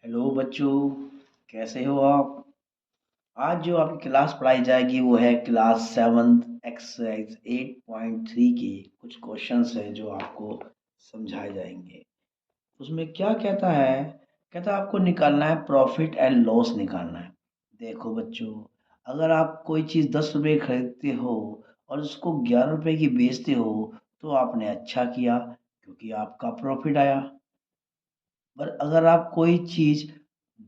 Hello बच्चों, कैसे हो आप। आज जो आपकी क्लास पढ़ाई जाएगी वो है क्लास 7th एक्सरसाइज 8.3 के कुछ क्वेश्चंस है जो आपको समझाए जाएंगे। उसमें क्या कहता है, कहता है आपको निकालना है प्रॉफिट एंड लॉस निकालना है। देखो बच्चों, अगर आप कोई चीज़ 10 रुपए खरीदते हो और उसको 11 रुपए की बेचते हो तो आपने अच्छा किया क्योंकि आपका प्रॉफिट आया। पर अगर आप कोई चीज़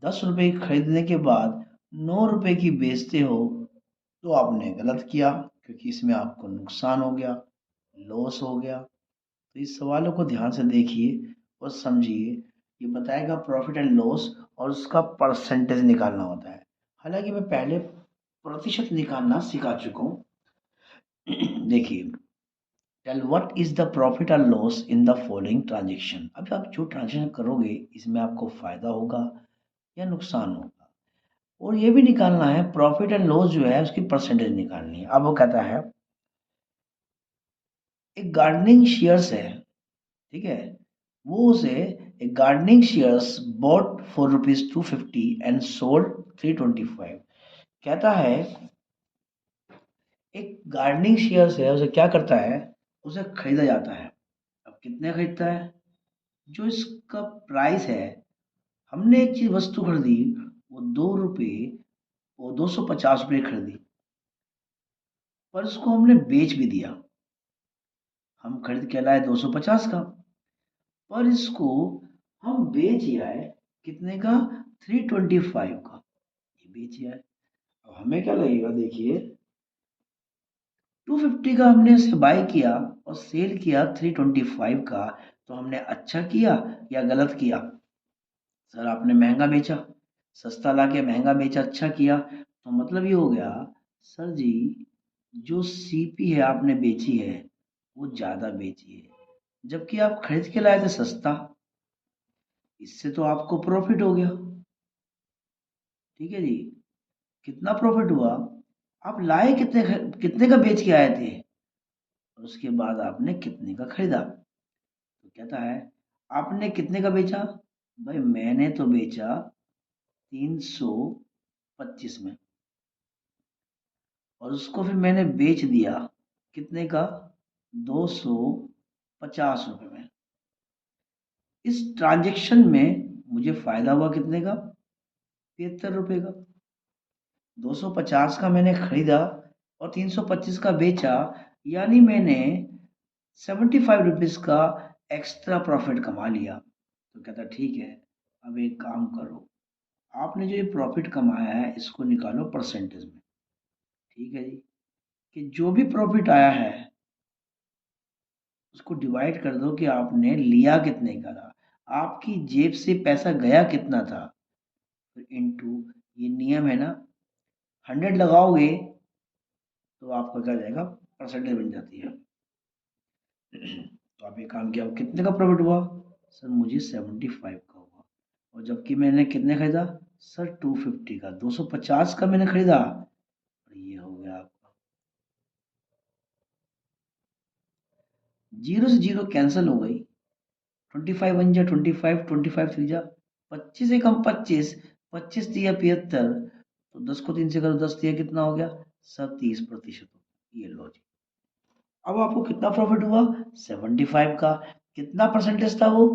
10 रुपए की खरीदने के बाद 9 रुपए की बेचते हो तो आपने गलत किया क्योंकि इसमें आपको नुकसान हो गया, लॉस हो गया। तो इस सवालों को ध्यान से देखिए और समझिए। ये बताएगा प्रॉफिट एंड लॉस और उसका परसेंटेज निकालना होता है। हालांकि मैं पहले प्रतिशत निकालना सिखा चुका हूँ। देखिए, tell what is the profit और loss in the following transaction. अब आप जो ट्रांजेक्शन करोगे इसमें आपको फायदा होगा या नुकसान होगा। और ये भी निकालना है प्रॉफिट एंड लॉस जो है उसकी परसेंटेज निकालनी है। अब वो कहता है एक गार्डनिंग शेयर्स है, ठीक है, वो उसे एक gardening shares bot for ₹250 and sold 325। कहता है एक गार्डनिंग शेयर्स है, उसे क्या करता है, उसे खरीदा जाता है। अब कितने खरीदता है, जो इसका प्राइस है, हमने एक चीज वस्तु खरीदी, वो 2 रुपये, वो 250 रुपये खरीदी, पर उसको हमने बेच भी दिया। हम खरीद के लाए 250 का, पर इसको हम बेच ही आए कितने का, 325 का। ये बेच ही आए। अब हमें क्या लगेगा, देखिए 250 का हमने इसे बाय किया और सेल किया 325 का, तो हमने अच्छा किया या गलत किया। सर आपने महंगा बेचा, सस्ता लाके महंगा बेचा, अच्छा किया। तो मतलब ये हो गया, सर जी जो सीपी है आपने बेची है वो ज्यादा बेची है, जबकि आप खरीद के लाए थे सस्ता। इससे तो आपको प्रॉफिट हो गया। ठीक है जी, कितना प्रॉफिट हुआ, आप लाए कितने का बेच के आए थे और उसके बाद आपने कितने का खरीदा। तो कहता है आपने कितने का बेचा, भाई मैंने तो बेचा 325 में, और उसको फिर मैंने बेच दिया कितने का, 250 रुपये में। इस ट्रांजेक्शन में मुझे फायदा हुआ कितने का, 73 रुपये का। 250 का मैंने खरीदा और 325 का बेचा, यानी मैंने 75 रुपीज का एक्स्ट्रा प्रॉफिट कमा लिया। तो कहता ठीक है, अब एक काम करो, आपने जो ये प्रॉफिट कमाया है इसको निकालो परसेंटेज में। ठीक है जी, कि जो भी प्रॉफिट आया है उसको डिवाइड कर दो कि आपने लिया कितने का था, आपकी जेब से पैसा गया कितना था, फिर इनटू, ये नियम है ना, 100 लगाओगे तो आपका क्या जाएगा, परसेंटेज बन जाती है। तो आप ये काम किया, कितने का प्रॉफिट हुआ, सर मुझे 75 का हुआ, और जबकि मैंने कितने खरीदा, सर 250 का, 250 का मैंने खरीदा, और ये हो गया आपका। जीरो से जीरो कैंसिल हो गई, 25 वन जा 25, 25 थ्री जा 25, से कम 25, 25 दिया 75, तो 10 को 3 से करो, 10 दिया कितना हो गया, सर 30%। ये लो जी, अब आपको कितना प्रॉफिट हुआ, 75 का। कितना परसेंटेज था वो,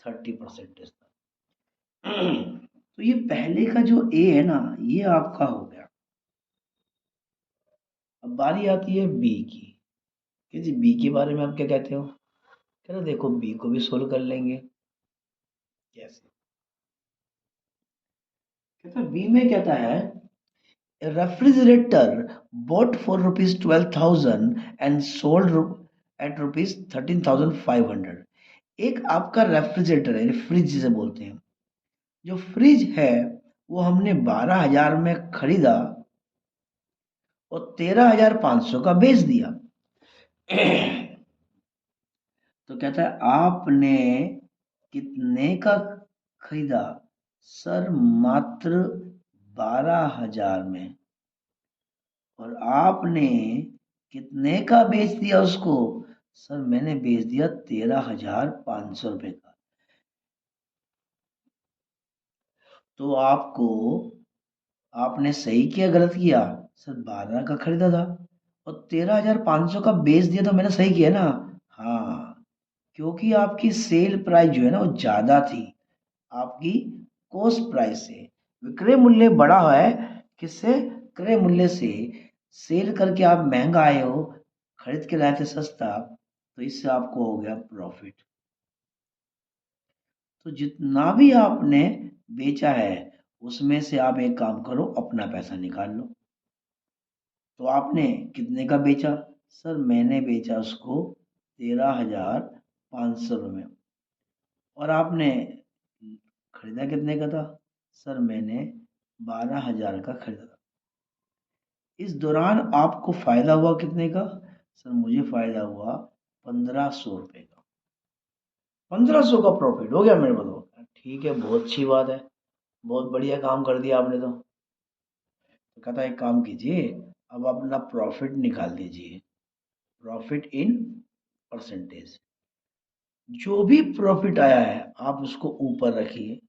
30% था। तो ये पहले का जो ए है ना, ये आपका हो गया। अब बारी आती है बी की, कि जी बी के बारे में आप क्या कहते हो। कह रहे देखो बी को भी सोल्व कर लेंगे। कैसे, कहता है बी में कहता है refrigerator bought for ₹12,000 and sold at ₹13,500। एक आपका रेफ्रिजरेटर है, फ्रिज जिसे बोलते हैं, जो फ्रिज है वो हमने 12,000 में खरीदा और 13,500 का बेच दिया। तो कहता है आपने कितने का खरीदा, सर मात्र 12,000 में, और आपने कितने का बेच दिया उसको, सर मैंने बेच दिया 13,500 रुपये का। तो आपने सही किया गलत किया? सर 12 का खरीदा था और 13,500 का बेच दिया, तो मैंने सही किया ना। हाँ, क्योंकि आपकी सेल प्राइस जो है ना वो ज़्यादा थी आपकी कॉस्ट प्राइस से। विक्रय मूल्य बड़ा है किससे? क्रय मूल्य से। सेल करके आप महंगा आए हो, खरीद के लाए थे सस्ता, तो इससे आपको हो गया प्रॉफिट। तो जितना भी आपने बेचा है उसमें से आप एक काम करो, अपना पैसा निकाल लो। तो आपने कितने का बेचा? सर मैंने बेचा उसको 13,500 रुपये। और आपने खरीदा कितने का था? सर मैंने 12,000 का खरीदा था। इस दौरान आपको फायदा हुआ कितने का? सर मुझे फायदा हुआ 1,500 रुपये का। 1,500 का प्रॉफिट हो गया मेरे को तो। ठीक है, बहुत अच्छी बात है, बहुत बढ़िया काम कर दिया आपने तो कहता है एक काम कीजिए, अब अपना प्रॉफिट निकाल दीजिए, प्रॉफिट इन परसेंटेज। जो भी प्रॉफिट आया है आप उसको ऊपर रखिए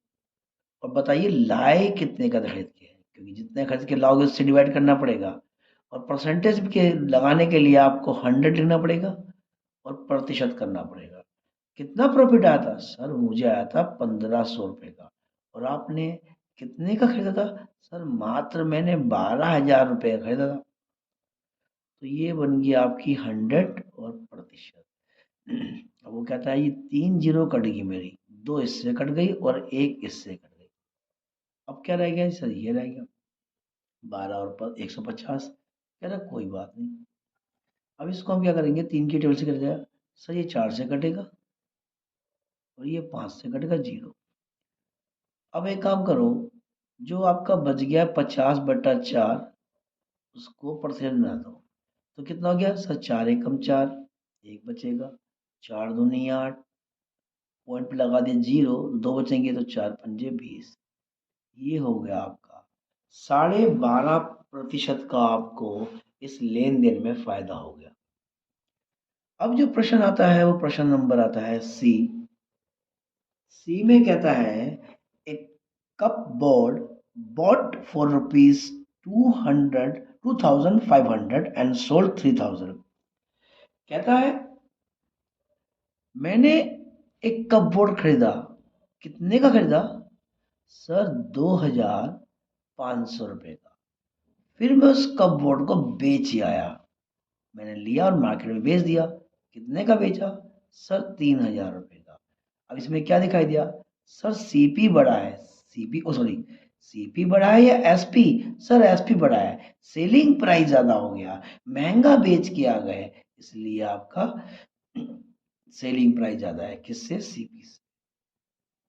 और बताइए लाए कितने का खरीद के, क्योंकि जितने खर्च के लाओगे उससे डिवाइड करना पड़ेगा। और परसेंटेज के लगाने के लिए आपको 100 लिखना पड़ेगा और प्रतिशत करना पड़ेगा। कितना प्रॉफिट आया था? सर मुझे आया था 1,500 रुपये का। और आपने कितने का खरीदा था? सर मात्र मैंने 12,000 रुपये का खरीदा था। तो ये बन गई आपकी 100 और प्रतिशत। अब वो कहता है ये 3 जीरो कट गई मेरी, 2 इससे कट गई और 1 इससे कट गई। अब क्या रह गया सर? ये रह गया 12 और 150। कह रहा कोई बात नहीं। अब इसको हम क्या करेंगे, 3 की टेबल से कट जाएगा। सर ये 4 से कटेगा और ये 5 से कटेगा 0। अब एक काम करो, जो आपका बच गया 50/4 उसको परसेंट में दो। तो कितना हो गया सर? 4 एकम 4, 1 बचेगा। 4 दूनी 8, पॉइंट पे लगा दिया 0, 2 बचेंगे तो 4 पंजे 20। ये हो गया आपका 12.5% का आपको इस लेन देन में फायदा हो गया। अब जो प्रश्न आता है वो प्रश्न नंबर आता है सी। सी में कहता है एक cupboard bought for rupees 2,500 and sold 3,000। कहता है मैंने एक कप बोर्ड खरीदा। कितने का खरीदा? सर 2,500 रुपये का। फिर मैं उस कप बोर्ड को बेच आया। मैंने लिया और मार्केट में बेच दिया। कितने का बेचा? सर 3,000 रुपये का। अब इसमें क्या दिखाई दिया? सर सीपी बढ़ा है, सीपी ओ सॉरी, सीपी बढ़ा है या एसपी? सर एसपी बढ़ा है, सेलिंग प्राइस ज्यादा हो गया, महंगा बेच के आ गए, इसलिए आपका सेलिंग प्राइस ज्यादा है। किससे? सीपी से।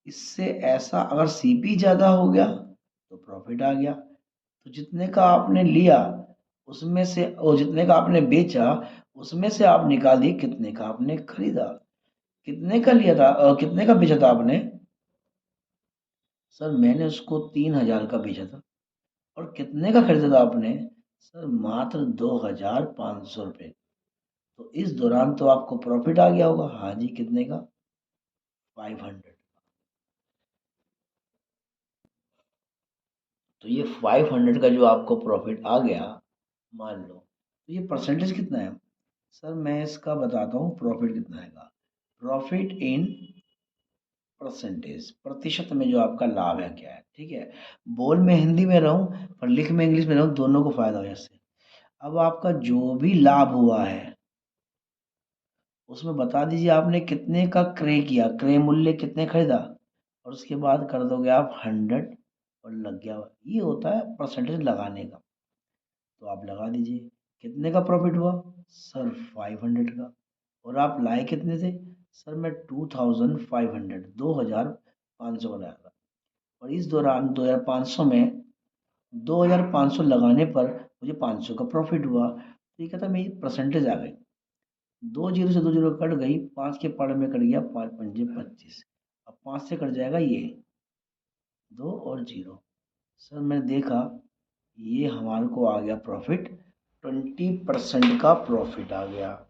इससे ऐसा अगर सीपी ज्यादा हो गया तो प्रॉफिट आ गया। तो जितने का आपने लिया उसमें से, और जितने का आपने बेचा उसमें से आप निकालिए कितने का आपने खरीदा। कितने का लिया था और कितने का बेचा था आपने? सर मैंने उसको 3,000 का बेचा था। और कितने का खरीदा था आपने? सर मात्र 2,500 रुपये। तो इस दौरान तो आपको प्रॉफिट आ गया होगा। हाँ जी, कितने का? 500। तो ये 500 का जो आपको प्रॉफिट आ गया, मान लो, तो ये परसेंटेज कितना है? सर मैं इसका बताता हूँ प्रॉफिट कितना है। प्रॉफिट इन परसेंटेज, प्रतिशत में जो आपका लाभ है क्या है। ठीक है, बोल में हिंदी में रहूं और लिख में इंग्लिश में रहूं, दोनों को फायदा हो इससे। अब आपका जो भी लाभ हुआ है उसमें बता दीजिए आपने कितने का क्रय किया, क्रय मूल्य कितने खरीदा, और उसके बाद कर दोगे आप 100 और लग गया। ये होता है परसेंटेज लगाने का। तो आप लगा दीजिए कितने का प्रॉफिट हुआ? सर 500 का। और आप लाए कितने थे? सर मैं 2,500, 2,500 का लाया था। और इस दौरान 2,500 में 2,500 लगाने पर मुझे 500 का प्रॉफिट हुआ। तो ये कहता मेरी परसेंटेज आ गई। 2 जीरो से 2 जीरो कट गई, 5 के पढ़ में कट गया, 5 पंजे 25। अब 5 से कट जाएगा ये 2 और 0। सर मैंने देखा ये हमारे को आ गया प्रॉफिट, 20% का प्रॉफिट आ गया।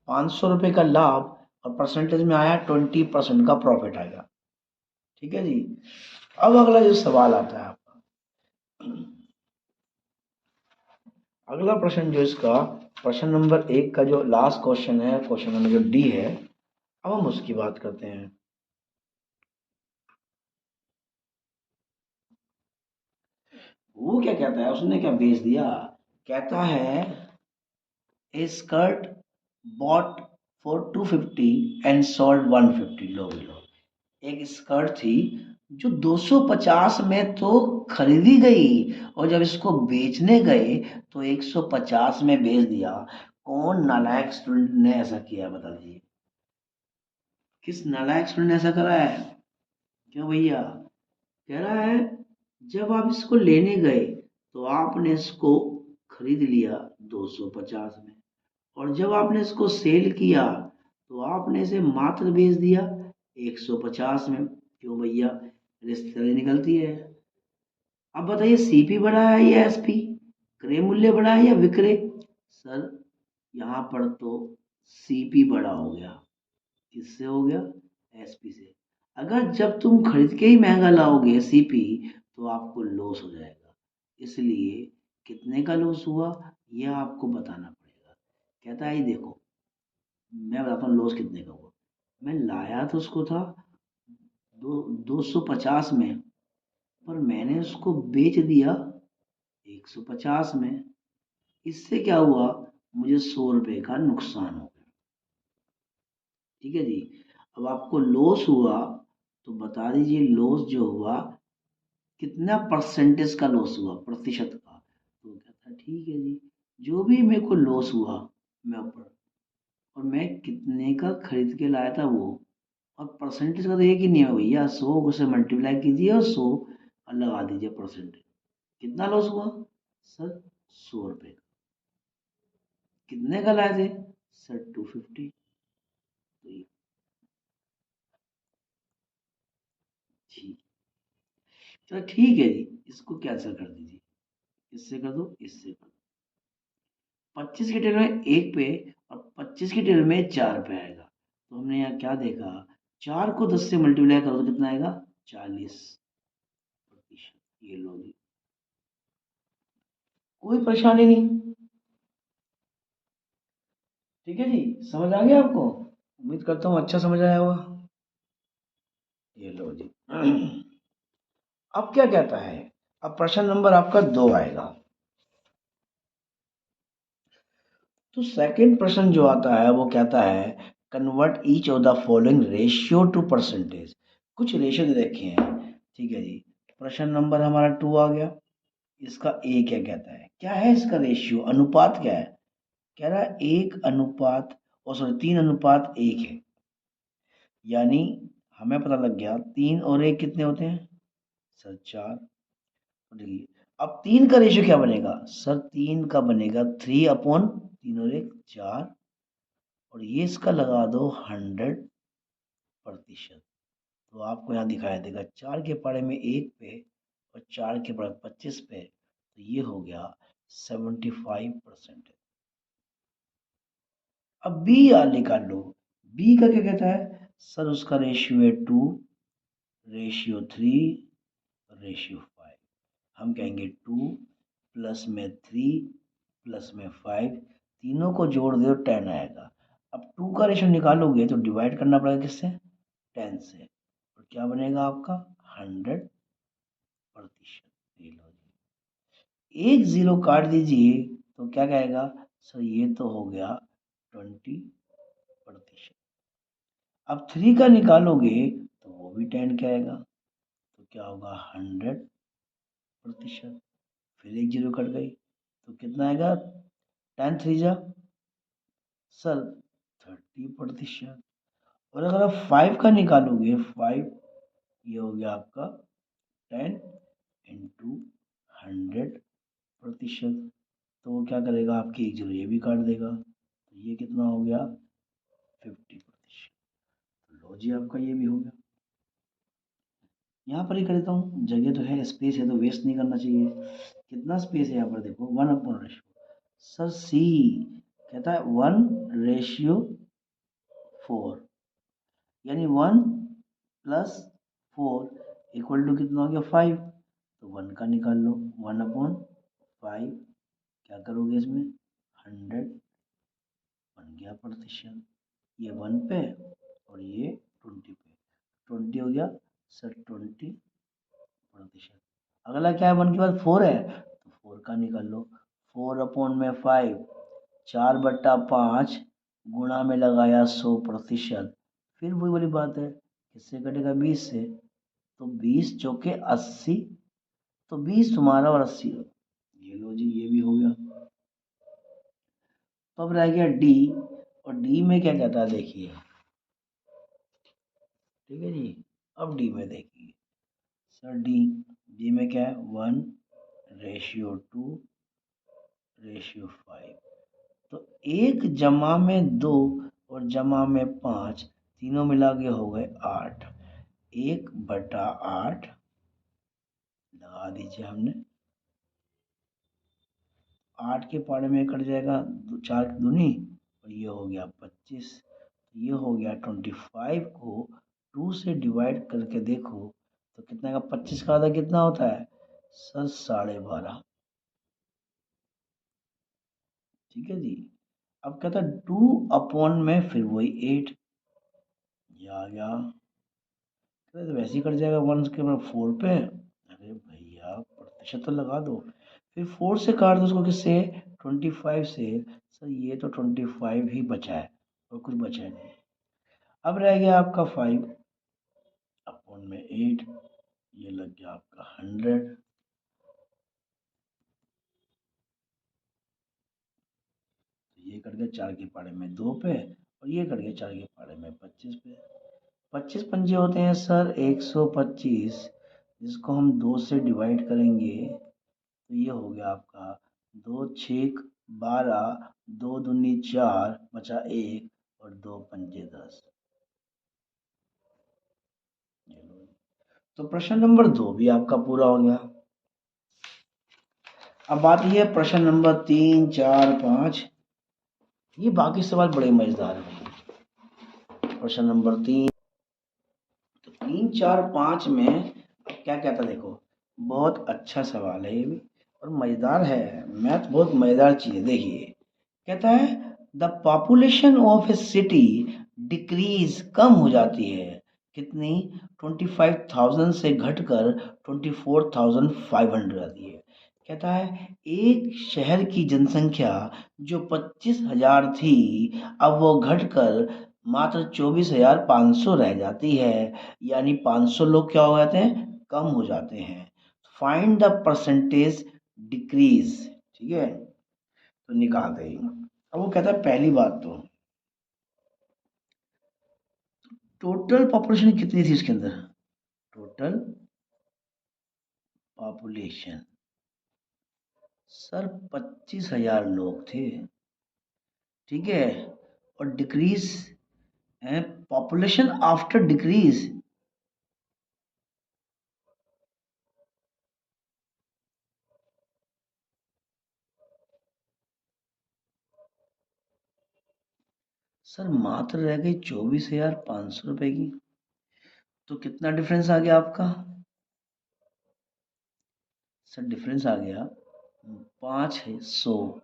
500 रुपये का लाभ और परसेंटेज में आया 20% का प्रॉफिट आ गया। ठीक है जी। अब अगला जो सवाल आता है आपका, अगला प्रश्न जो इसका प्रश्न नंबर 1 का जो लास्ट क्वेश्चन है, क्वेश्चन नंबर जो डी है, अब हम उसकी बात करते हैं। वो क्या कहता है, उसने क्या भेज दिया, कहता है a skirt bought for 250 and sold 150। लो लो, एक स्कर्ट थी जो 250 में तो खरीदी गई, और जब इसको बेचने गए तो 150 में बेच दिया। कौन नालायक स्टूडेंट ने ऐसा किया, बता दीजिए। किस नालायक स्टूडेंट ने ऐसा करा है? क्यों भैया? कह रहा है जब आप इसको लेने गए तो आपने इसको खरीद लिया 250 में, और जब आपने इसको सेल किया तो आपने इसे मात्र बेच दिया 150 में। क्यों भैया? रिश्तेदारी निकलती है। अब बताइए, सीपी बढ़ा है या एसपी, क्रय मूल्य बढ़ा है या विक्रय? सर, यहाँ पर तो सीपी बड़ा हो गया। किससे हो गया? एसपी से। अगर जब तुम खरीद के ही महंगा लाओगे सीपी तो आपको लॉस हो जाएगा। इसलिए कितने का लॉस हुआ यह आपको बताना पड़ेगा। कहता है ये देखो, मैं बताता हूँ लॉस कितने का हुआ। मैं लाया तो उसको था 250 में, पर मैंने उसको बेच दिया 150 में। इससे क्या हुआ, मुझे 100 रुपए का नुकसान हो गया। ठीक है जी। अब आपको लॉस हुआ तो बता दीजिए लॉस जो हुआ कितना परसेंटेज का लॉस हुआ, प्रतिशत का। तो कहता है ठीक है जी, जो भी मेरे को लॉस हुआ मैं ऊपर, और मैं कितने का खरीद के लाया था वो, और परसेंटेज का तो एक ही नहीं है भैया, 100 से मल्टीप्लाई कीजिए और 100 और लगा दीजिए परसेंटेज। कितना लॉस हुआ? सर 100 रुपये का। कितने का लाए थे? सर 250। तो ये ठीक, चलो ठीक है जी, इसको कैंसिल कर दीजिए। इससे कर दो, इससे कर दो। 25 की टेबल में 1 पे और 25 की टेबल में 4 पे आएगा। तो हमने यहाँ क्या देखा, 4 को 10 से मल्टीप्लाई करो तो कितना आएगा? 40%। ये लो जी, कोई परेशानी नहीं। ठीक है जी, समझ आ गया आपको? उम्मीद करता हूँ अच्छा समझ आया होगा। ये लो जी। अब क्या कहता है, अब प्रश्न नंबर आपका 2 आएगा। तो सेकंड प्रश्न जो आता है वो कहता है convert each of the following ratio two percentage. कुछ रेशियो दे रखे हैं। ठीक है जी, प्रश्न नंबर हमारा 2 आ गया। इसका ए क्या कहता है, क्या है इसका रेशियो, अनुपात क्या है? कह रहा है 1 अनुपात, और सॉरी 3 अनुपात 1 है। यानी हमें पता लग गया 3 और 1 कितने होते हैं? सर 4। देखिए, अब 3 का रेशियो क्या बनेगा? सर 3 का बनेगा 3/3 और 1 4, और ये इसका लगा दो 100%। तो आपको यहाँ दिखाया देगा 4 के पढ़े में 1 पे और 4 के पढ़े 25 पे, तो ये हो गया 75%। अब बी यार निकाल लो। बी का क्या कहता है? सर उसका रेशियो है 2, रेशियो 3, रेशियो 5। हम कहेंगे 2 प्लस में 3 प्लस में 5, तीनों को जोड़ दो 10 आएगा। अब 2 का रेशियो निकालोगे तो डिवाइड करना पड़ेगा किससे? 10 से, और क्या बनेगा आपका? 100%। ये लो जी, एक जीरो काट दीजिए तो क्या कहेगा? सर ये तो हो गया 20%। अब 3 का निकालोगे तो वो भी 10 का आएगा, तो क्या होगा? 100%। फिर एक जीरो कट गई तो कितना आएगा? 10 3 जा, सर 30%। और अगर आप 5 का निकालोगे, 5, ये हो गया आपका 10 × 100%। तो वो क्या करेगा, आपकी एक जीरो ये भी काट देगा, तो ये कितना हो गया? 50%। लो जी, आपका ये भी हो गया। यहाँ पर ही कर देता हूँ, जगह तो है, स्पेस है तो वेस्ट नहीं करना चाहिए। कितना स्पेस है यहाँ पर देखो, 1/रेशियो। सर सी कहता है 1/4, यानी 1 + 4 इक्वल टू कितना हो गया 5, तो 1 का निकाल लो, 1/5 क्या करोगे इसमें 100 बन गया प्रतिशत, ये 1 पे और ये 20 पे, 20 हो गया सर 20%। अगला क्या है 1 के बाद 4 है तो 4 का निकाल लो, 4/5 4/5 गुणा में लगाया 100%, फिर वही वाली बात है किससे कटेगा 20 से, तो 20 चौके 80, तो 20 तुम्हारा और 80 ये लो जी ये भी हो गया। तो अब रह गया डी, और डी में क्या कहता है देखिए, ठीक है जी। अब डी में देखिए सर, डी डी में क्या है 1:2:5, तो 1 जमा में 2 और जमा में 5 तीनों मिला के हो गए 8, 1/8 लगा दीजिए हमने, 8 के पारे में कट जाएगा 4 दूनी और ये हो गया 25, ये हो गया 25 को 2 से डिवाइड करके देखो तो कितना का 25 का आधा कितना होता है सर 12.5, ठीक है जी। अब कहता है 2 में फिर वही 8, ये आ गया, तो वैसे ही कट जाएगा 1 के बाद 4 पे, अरे भैया प्रतिशत तो लगा दो, फिर 4 से काट दो उसको किससे 25 से, सर ये तो 25 ही बचा है और कुछ बचा नहीं। अब रह गया आपका 5/8, ये लग गया आपका 100, तो ये कट गया 4 के पारे में 2 पे और ये कट गया 4 के पारे में 25 पे, 25 पंजे होते हैं सर 125, जिसको हम 2 से डिवाइड करेंगे तो ये हो गया आपका 2 6 12, 2 दूनी 4 बचा 1 और 2 पंजे 10, तो प्रश्न नंबर 2 भी आपका पूरा हो गया। अब बात ये है प्रश्न नंबर 3 4 5, ये बाकी सवाल बड़े मजेदार हैं। प्रश्न नंबर 3, तो 3 4 5 में क्या कहता देखो, बहुत अच्छा सवाल है ये भी और मजेदार है, मैथ बहुत मजेदार चीज है। देखिए कहता है the population of a city decrease कम हो जाती है कितनी 25,000 से घटकर 24,500 आती है। कहता है एक शहर की जनसंख्या जो 25,000 थी अब वो घटकर मात्र 24,500 रह जाती है, यानी 500 लोग क्या हो जाते हैं कम हो जाते हैं। फाइंड द परसेंटेज डिक्रीज, ठीक है, तो निकालते ही अब वो कहता है पहली बात तो टोटल पॉपुलेशन कितनी थी उसके अंदर, टोटल पॉपुलेशन सर 25,000 लोग थे, ठीक है, और डिक्रीज है पॉपुलेशन आफ्टर डिक्रीज, सर मात्र रह गई 24,500 रुपए की, तो कितना डिफरेंस आ गया आपका सर, डिफरेंस आ गया 500,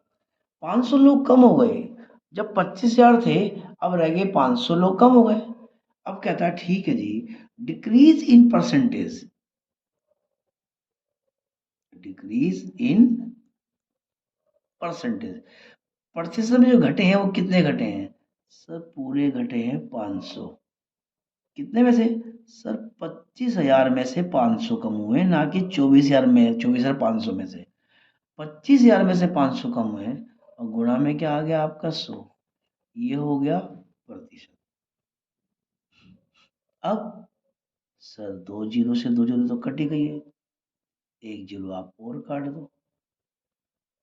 500 लोग कम हो गए, जब 25,000 थे अब रह गए 500 लोग कम हो गए। अब कहता है ठीक है जी, decrease in percentage, decrease in percentage, प्रतिशत में जो घटे हैं वो कितने घटे हैं सर, पूरे घटे हैं 500, कितने में से सर 25,000 में से 500 कम हुए, ना कि 24,000 में 24,500 में से 25,000 में से 500 कम हुए और गुणा में क्या आ गया आपका 100, ये हो गया प्रतिशत। अब सर 2 जीरो से 2 जीरो तो कट ही गई है, 1 जीरो आप और काट दो,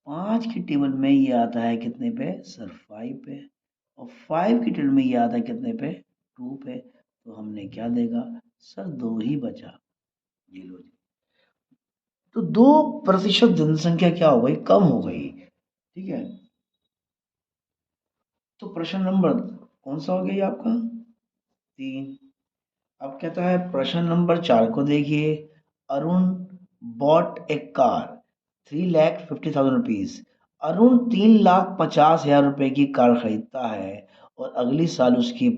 5 की टेबल में ये आता है कितने पे सर 5 पे, और 5 की टेबल में ये आता है कितने पे 2 पे, तो हमने क्या देगा सर 2 ही बचा, ये लो जी। तो 2% जनसंख्या क्या हो गई कम हो गई, ठीक है। तो प्रश्न नंबर कौन सा हो गया ये आपका 3, अब कहता है प्रश्न नंबर 4 को देखिए। अरुण बॉट ए कार 3,50,000 रुपीज। अरुण 3,50,000 रुपए की कार खरीदता है और अगली साल उसकी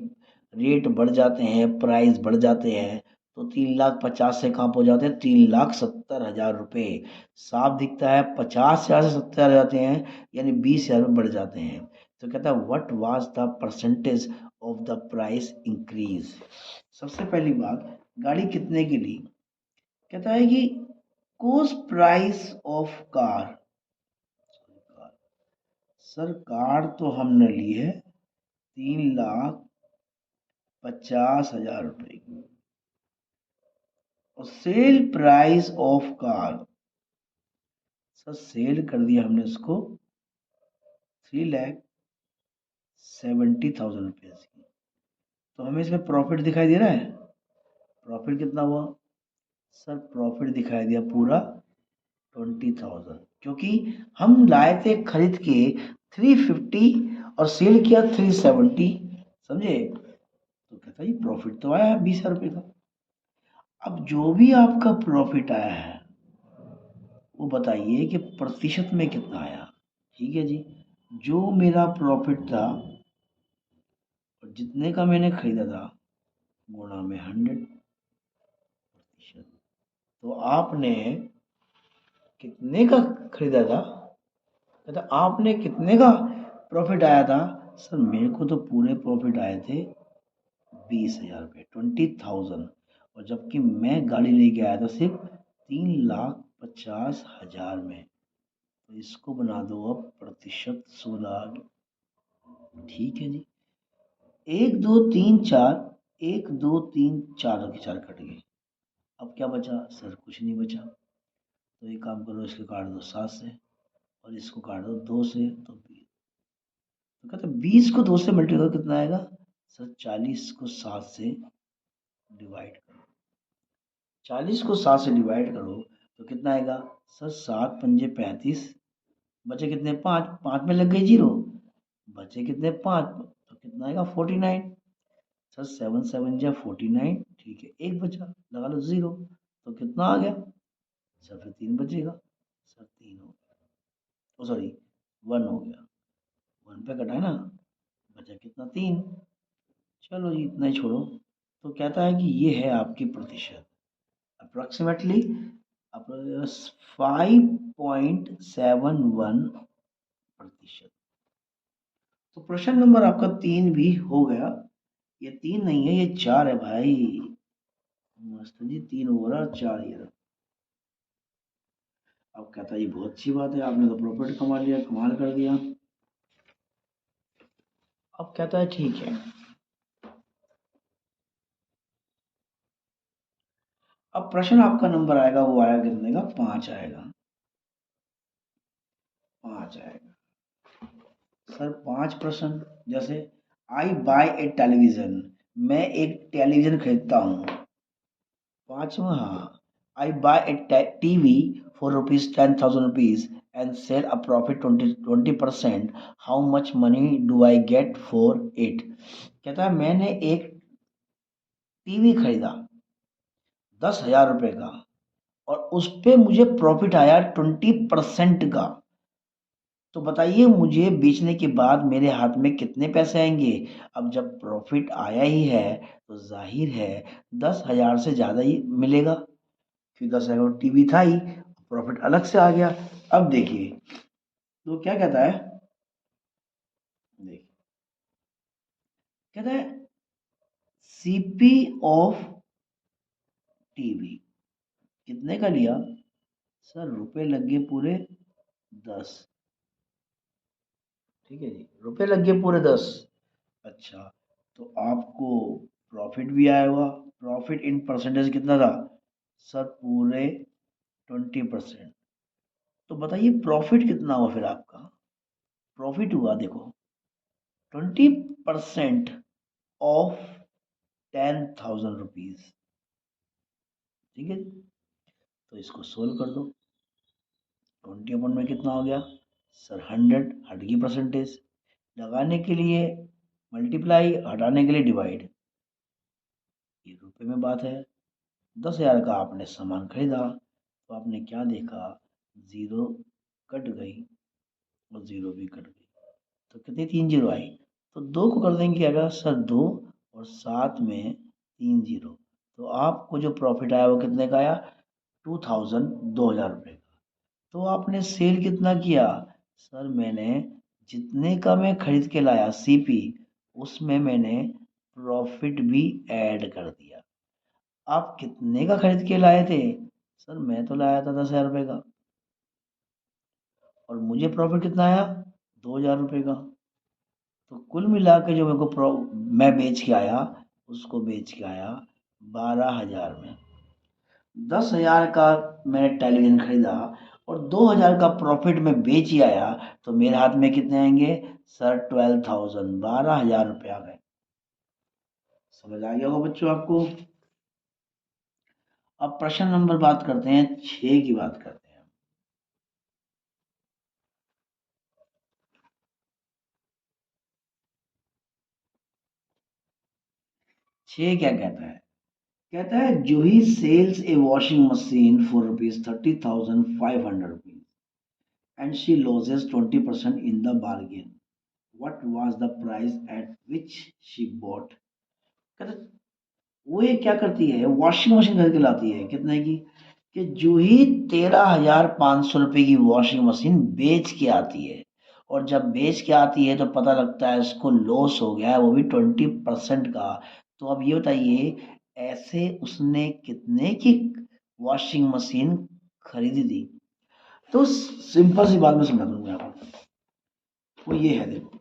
रेट बढ़ जाते हैं, प्राइस बढ़ जाते हैं, तो 3,50,000 से कहाँ पहुंच जाते हैं, 3,70,000 रुपये। साफ दिखता है 50,000 से 70,000 जाते हैं, यानी 20,000 रुपये बढ़ जाते हैं। तो कहता है what was the percentage of the price increase. सबसे पहली बात, गाड़ी कितने की ली। कहता है कि cost price of car. Sir car तो हमने ली है 3,50,000 रुपए की, और sale price of car, sir sale कर दिया हमने इसको 3,70,000 रुपये की। तो हमें इसमें प्रॉफिट दिखाई दे रहा है। प्रॉफिट कितना हुआ, सर प्रॉफिट दिखाई दिया पूरा 20,000, क्योंकि हम लाए थे खरीद के 350 और सेल किया 370, समझे। तो कहता है प्रॉफिट तो आया है 20,000 रुपये का। अब जो भी आपका प्रॉफिट आया है वो बताइए कि प्रतिशत में कितना आया। ठीक है जी, जो मेरा प्रॉफिट था और जितने का मैंने खरीदा था गुणा में 100%। तो आपने कितने का खरीदा था, कहता आपने कितने का प्रॉफिट आया था। सर मेरे को तो पूरे प्रॉफिट आए थे 20,000 रुपये, 20,000, और जबकि मैं गाड़ी लेके आया था सिर्फ 3,50,000 में। तो इसको बना दो अब प्रतिशत 16। ठीक है जी, 1 2 3 4, 1 2 3 4 के 4 कट गए। अब क्या बचा, सर कुछ नहीं बचा। तो एक काम करो, इसको काट दो 7 से और इसको काट दो 2 से, तो 20। तो कहते 20 को 2 से मल्टीप्लाई कितना आएगा, सर 40 को 7 से डिवाइड करो। 40 को 7 से डिवाइड करो तो कितना आएगा, सर 7 पंजे 35, बचे कितने 5, 5 में लग गई 0, बचे कितने 5, तो कितना आएगा 49। सर 7 7 जा 49, ठीक है, एक बचा, लगा लो 0, तो कितना आ गया, सर फिर 3 बचेगा। सर 3 हो गया, ओ सॉरी 1 हो गया, 1 पे कटा है ना, बचा कितना 3। चलो जी इतना ही छोड़ो। तो कहता है कि ये है आपकी प्रतिशत, अप्रोक्सीमेटली 5.71%। तो प्रश्न नंबर आपका 3 भी हो गया। ये 3 नहीं है, ये 4 है भाई। मस्त जी, 3 हो रहा 4 ये रहा। अब कहता है ये बहुत अच्छी बात है, आपने तो प्रॉफिट कमा लिया, कमाल कर दिया। अब कहता है ठीक है, अब प्रश्न आपका नंबर आएगा, वो आया कितने का, 5 आएगा, 5 आएगा। सर 5 प्रश्न, जैसे आई बाय ए टेलीविजन, मैं एक टेलीविजन खरीदता हूँ। पांचवा, हाँ, I buy a TV for ₹10,000 and sell a profit 20%, how much money do I get for it. कहता है मैंने एक टीवी खरीदा 10,000 रुपये का, और उस पे मुझे प्रॉफिट आया 20% का। तो बताइए मुझे बेचने के बाद मेरे हाथ में कितने पैसे आएंगे। अब जब प्रॉफिट आया ही है तो जाहिर है 10,000 से ज़्यादा ही मिलेगा, क्योंकि 10,000 टीवी था ही, प्रॉफिट अलग से आ गया। अब देखिए, तो क्या कहता है, देखिए कहता है सीपी ऑफ टीवी कितने का लिया, सर रुपए लग गए पूरे 10। ठीक है जी, रुपए लग गए पूरे 10। अच्छा, तो आपको प्रॉफिट भी आया हुआ। प्रॉफिट इन परसेंटेज कितना था, सर पूरे 20%। तो बताइए प्रॉफिट कितना हुआ फिर आपका। प्रॉफिट हुआ देखो 20% ऑफ 10,000 रुपीज। ठीक है जी, तो इसको सोल्व कर दो। 20 में कितना हो गया, सर 100, हट गई परसेंटेज। लगाने के लिए मल्टीप्लाई, हटाने के लिए डिवाइड, ये रुपये में बात है। 10,000 का आपने सामान खरीदा तो आपने क्या देखा, ज़ीरो कट गई और ज़ीरो भी कट गई, तो कितनी 3 जीरो आई। तो 2 को कर देंगे अगर सर 2 और साथ में 3 जीरो, तो आपको जो प्रॉफिट आया वो कितने का आया, 2000, 2,000 रुपये का। तो आपने सेल कितना किया, सर मैंने जितने का मैं खरीद के लाया सीपी, उसमें मैंने प्रॉफिट भी ऐड कर दिया। आप कितने का खरीद के लाए थे, सर मैं तो लाया था 10,000 रुपये का, और मुझे प्रॉफिट कितना आया, 2,000 रुपये का। तो कुल मिला के जो मेरे को मैं बेच के आया, उसको बेच के आया 12,000 में। 10,000 का मैंने टेलीविजन खरीदा और 2,000 का प्रॉफिट में बेच ही आया, तो मेरे हाथ में कितने आएंगे, सर 12,000, 12,000 रुपये आ गए। समझ आ गया होगा बच्चों आपको। अब प्रश्न नंबर बात करते हैं 6 की बात करते हैं। छह क्या कहता है, कहता है Juhi sells a washing machine for ₹30,500 and she loses 20% in the bargain. What was the price at which she bought? कहता वो ये क्या करती है, वॉशिंग मशीन खरीद के लाती है कितने की, कि जूही 13,500 रुपये की वॉशिंग मशीन बेच के आती है, और जब बेच के आती है तो पता लगता है इसको लॉस हो गया है, वो भी 20% का। तो अब ये बताइए, ऐसे उसने कितने की वॉशिंग मशीन खरीदी थी। तो सिंपल सी बात मैं समझा दूंगा आपको, वो ये है, देखो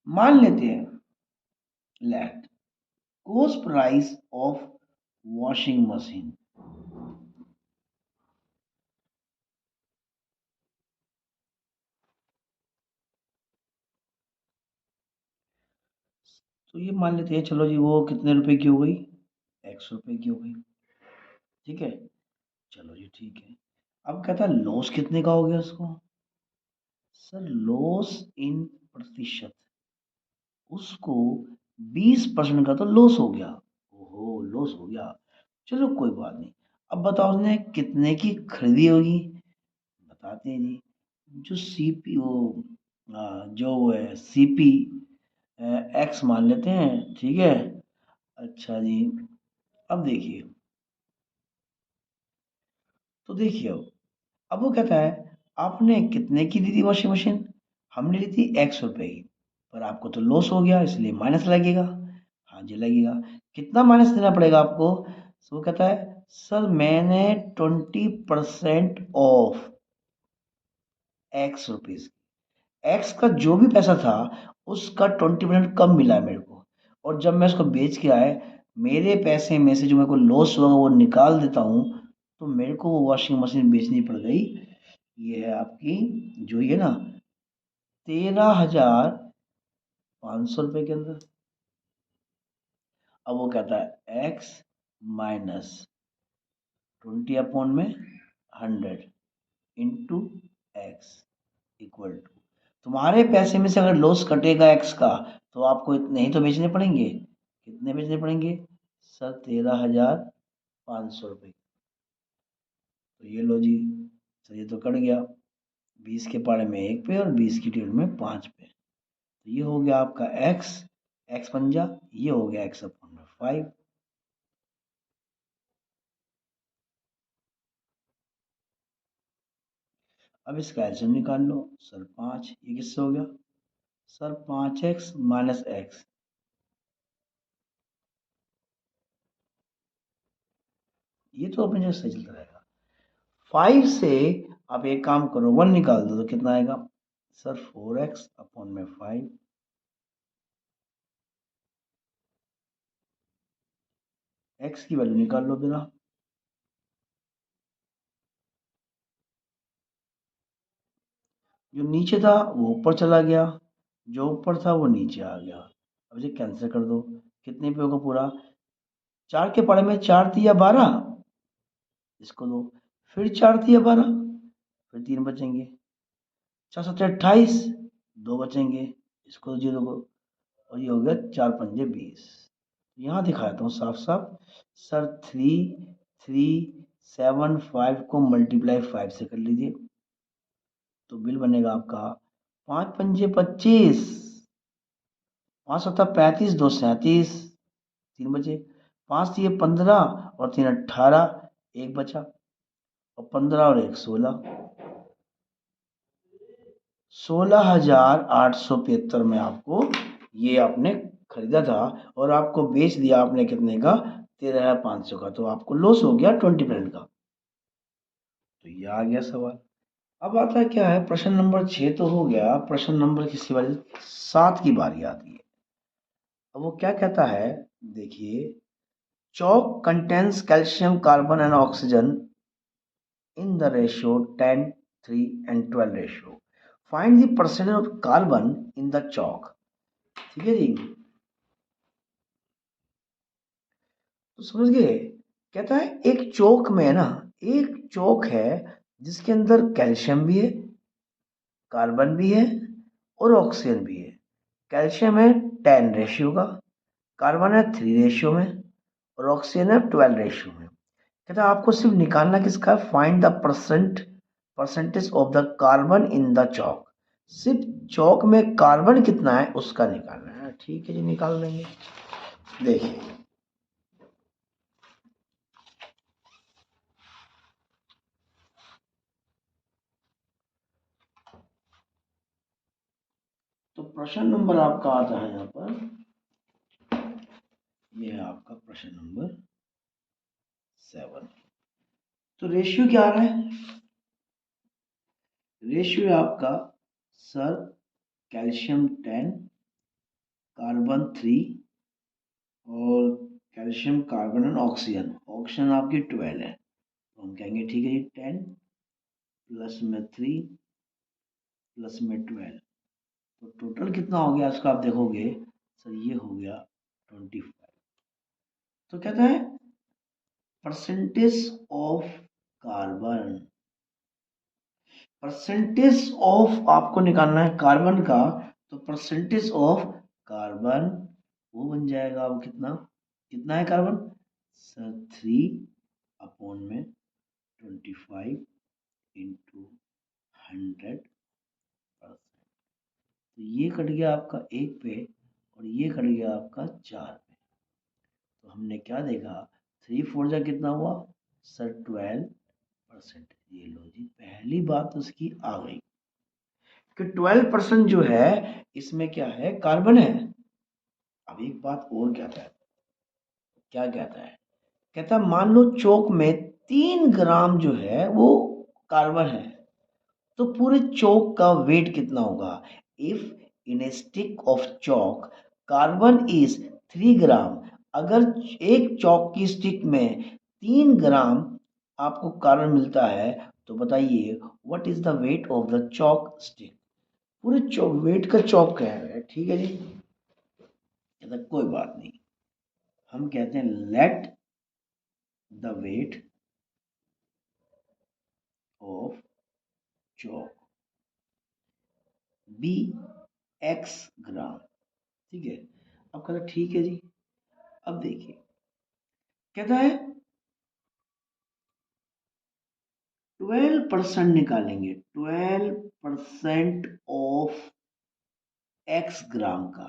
मान लेते हैं, let cost price of washing machine, तो ये मान लेते हैं, चलो जी वो कितने रुपए की हो गई, ₹100 की हो गई, ठीक है। चलो जी ठीक है। अब कहता है लॉस कितने का हो गया उसको, सर लॉस इन प्रतिशत, उसको 20% का तो लॉस हो गया। ओहो लॉस हो गया, चलो कोई बात नहीं। अब बताओ उसने कितने की खरीदी होगी, बताते हैं जी। जो सीपी वो जो वो है सीपी एक्स मान लेते हैं, ठीक है। अच्छा जी, अब देखिए, तो देखिए अब वो कहता है आपने कितने की दी थी वॉशिंग मशीन, हमने ली थी ₹100 की, पर आपको तो लॉस हो गया इसलिए माइनस लगेगा। हाँ जी लगेगा, कितना माइनस देना पड़ेगा आपको, तो वो कहता है सर मैंने 20% ऑफ ₹X, एक्स का जो भी पैसा था उसका 20% कम मिला है मेरे को, और जब मैं उसको बेच के आए, मेरे पैसे में से जो मेरे को लॉस हुआ वो निकाल देता हूँ, तो मेरे को वो वॉशिंग मशीन बेचनी पड़ गई। ये है आपकी जो ये ना 13,500 रुपये के अंदर। अब वो कहता है X minus 20/100 into X equal to, तुम्हारे पैसे में से अगर लॉस कटेगा एक्स का, तो आपको इतने ही तो बेचने पड़ेंगे, कितने बेचने पड़ेंगे, सर 13,500 रुपये। तो ये लो जी, सर ये तो कट गया, 20 के पारे में 1 पे और 20 की टेबल में 5 पे, तो ये हो गया आपका एक्स, एक्स पंजा, ये हो गया x/5। अब इसका एल्सियम निकाल लो, सर 5, ये किससे हो गया, सर 5x माइनस एक्स, ये तो अपनी जगह सही चलता रहेगा। 5 से आप एक काम करो 1 निकाल दो तो कितना आएगा, सर 4x/5, एक्स की वैल्यू निकाल लो जरा, जो नीचे था वो ऊपर चला गया, जो ऊपर था वो नीचे आ गया। अब इसे कैंसिल कर दो, कितने पे होगा पूरा, 4 के पारे में 4 तिया 12, इसको दो, फिर 4 तिया 12, फिर 3 बचेंगे, 4 7 28, 2 बचेंगे, इसको 0 को, और ये हो गया 4 पंजे 20। यहाँ दिखा देता हूँ साफ साफ। सर 3375 को मल्टीप्लाई 5 से कर लीजिए, तो बिल बनेगा आपका 5 पंजे 25, 5 सत्ता 35, 2 37, 3 बचे, 5 तिये 15 और 3 18, एक बचा, और 15 और 1 16, 16,875 में आपको ये आपने खरीदा था, और आपको बेच दिया आपने कितने का, 13,500 का, तो आपको लॉस हो गया 20% का। तो ये आ गया सवाल। अब आता है क्या है, प्रश्न नंबर 6 तो हो गया, प्रश्न नंबर किसी बारी 7 की बारी आती है। अब वो क्या कहता है, देखिए, chalk contains calcium, carbon and oxygen in the ratio 10, 3 and 12 ratio. Find the percentage of carbon in the chalk. ठीक है जी, तो समझ गए। कहता है एक चौक में है ना, एक चौक है जिसके अंदर कैल्शियम भी है, कार्बन भी है और ऑक्सीजन भी है। कैल्शियम है 10 रेशियो का, कार्बन है 3 रेशियो में, और ऑक्सीजन है 12 रेशियो में। कहता है आपको सिर्फ निकालना किसका है, find the percentage of the carbon in the chalk. सिर्फ चौक में कार्बन कितना है उसका निकालना है। ठीक है जी, निकाल लेंगे। देखिए, तो प्रश्न नंबर आपका आता है यहाँ पर, ये है आपका प्रश्न नंबर 7। तो रेशियो क्या आ रहा है, रेशियो है आपका सर कैल्शियम 10, कार्बन 3, और calcium carbon and oxygen, oxygen आपकी 12 है, तो हम कहेंगे ठीक है जी, 10 प्लस में 3 प्लस में 12, तो टोटल कितना हो गया इसका, आप देखोगे सर ये हो गया 25। तो कहता है percentage of carbon, percentage of आपको निकालना है कार्बन का, तो परसेंटेज ऑफ कार्बन वो बन जाएगा, अब कितना कितना है कार्बन सर, 3/25 इंटू 100%। तो ये कट गया आपका 1 पे, और ये कट गया आपका 4 पे। तो हमने क्या देखा, 3 4 जा कितना हुआ सर, 12%। ये लो जी, पहली बात उसकी आ गई कि 12% जो है इसमें क्या है, कार्बन है। अब एक बात और कहता है, क्या कहता है, कहता है मान लो चौक में 3 ग्राम जो है वो कार्बन है, तो पूरे चौक का वेट कितना होगा। If in A stick of chalk carbon is 3 ग्राम, अगर एक चौक की स्टिक में 3 ग्राम आपको कार्बन मिलता है, तो बताइए what is the weight of the Chowk stick. पूरे चौक वेट का चौक क्या है, ठीक है जी, कहता कोई बात नहीं, हम कहते हैं let the weight of chalk be X gram. ठीक है, अब कहता ठीक है जी। अब देखिए, कहता है 12% निकालेंगे, 12% ऑफ एक्स ग्राम का,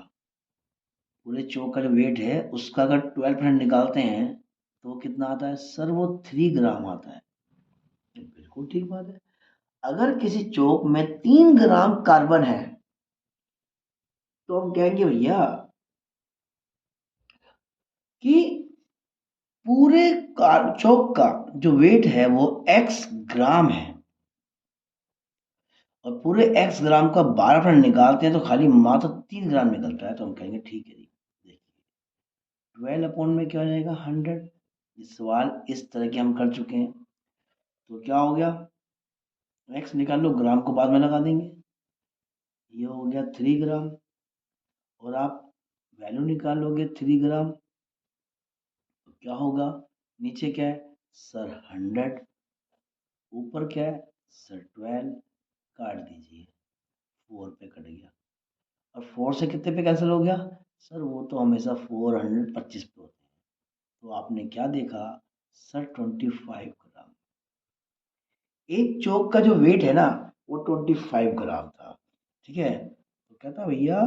पूरे चौक का जो वेट है उसका अगर 12% निकालते हैं तो वो कितना आता है सर, वो 3 ग्राम आता है। बिल्कुल ठीक बात है। अगर किसी चौक में 3 ग्राम कार्बन है, तो हम कहेंगे भैया कि पूरे चौक का जो वेट है वो एक्स ग्राम है, और पूरे एक्स ग्राम का 12% निकालते हैं तो खाली मात्र 3 ग्राम निकलता है, तो हम कहेंगे ठीक है जी। देखिए, 12 अपॉन में क्या हो जाएगा 100। ये सवाल इस तरह के हम कर चुके हैं, तो क्या हो गया, एक्स निकाल लो, ग्राम को बाद में लगा देंगे, ये हो गया 3 ग्राम, और आप वैल्यू निकालोगे 3 ग्राम, तो क्या होगा, नीचे क्या है सर 100, ऊपर क्या है सर 12, काट दीजिए, 4 पे कट गया। और 4 से कितने पे कैंसिल हो गया? सर वो तो हमेशा 425 पे होते हैं। तो आपने क्या देखा? सर 25 ग्राम। एक चौक का जो वेट है ना, वो 25 ग्राम था। ठीक है, तो क्या था भैया?